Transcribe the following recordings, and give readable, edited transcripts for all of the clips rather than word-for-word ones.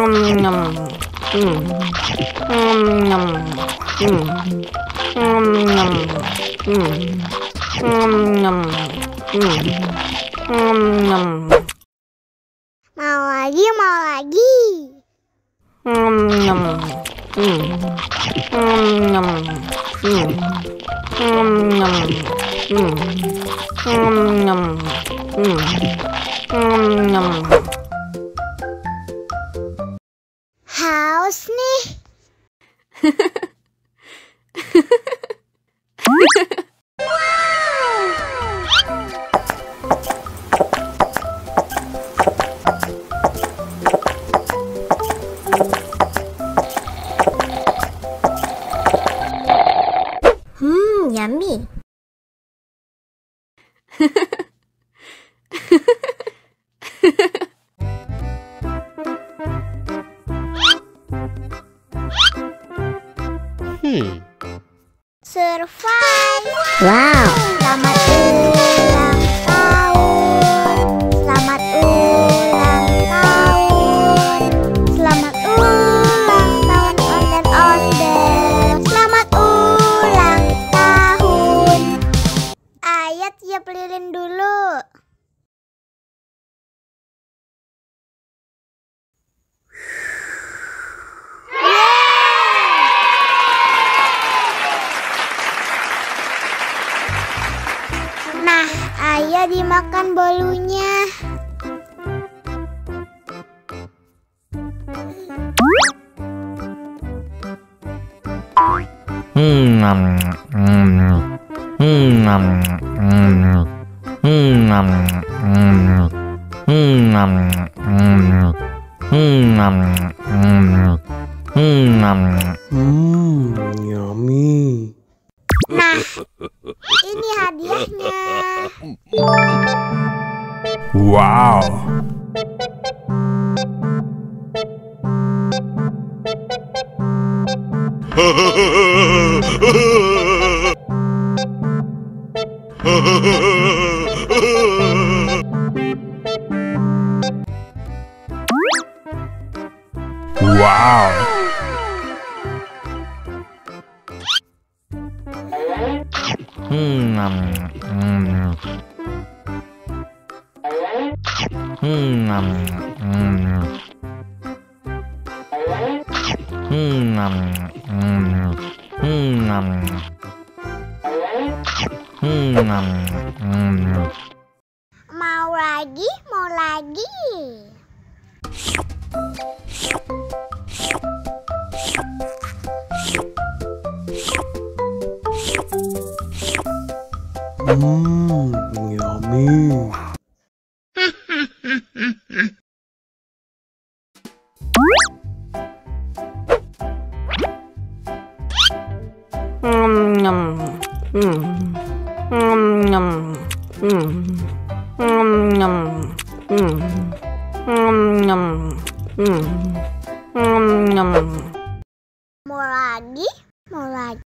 Mau lagi, mau lagi. Haus nih. Yummy. Survive. Wow. Selamat ulang tahun. Selamat ulang tahun. Selamat ulang tahun ondel-ondel. Selamat ulang tahun. Ayat tiup lilin dulu. Nah, Ayah dimakan bolunya. Yummy. Nah, ini hadiahnya. Wow. Wow. Mau lagi, mau lagi. Yummy. Mau lagi, mau lagi. Mau lagi, mau lagi.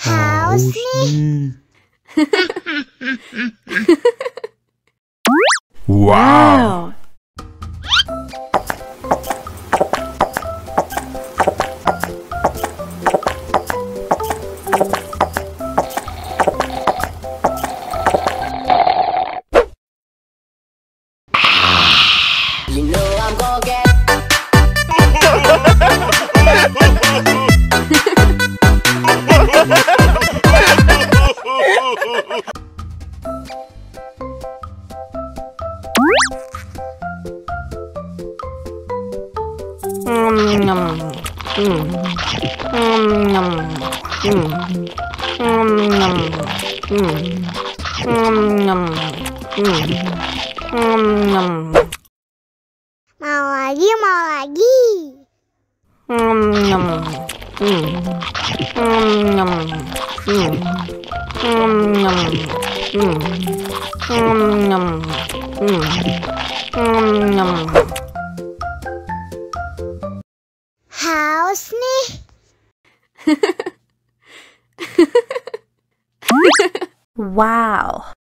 Haus nih. Wow. Mau lagi, mau lagi. Haus nih. Wow.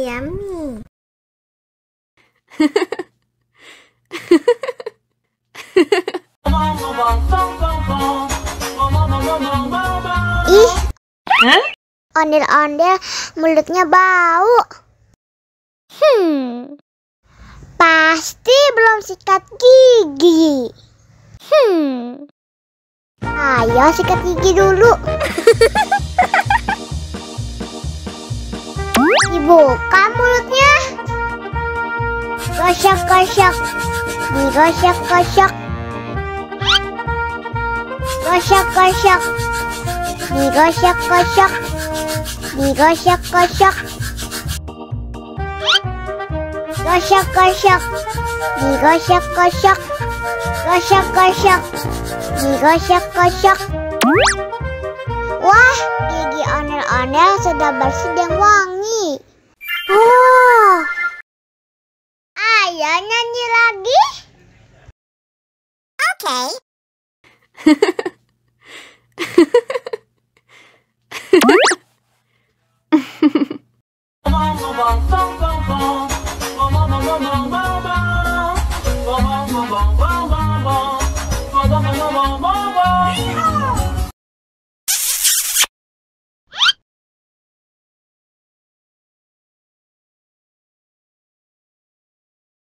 Yummy. Ih, ondel-ondel mulutnya bau. Pasti belum sikat gigi. Ayo sikat gigi dulu. Dibuka mulutnya. Gosok-gosok. Digosok-gosok. Gosok-gosok. Digosok-gosok. Digosok-gosok. Gosok-gosok. Digosok-gosok. Gosok-gosok. Digosok-gosok. Wah, gigi ondel-ondel sudah bersih dan wangi. Oh, ayo nyanyi lagi. Oke.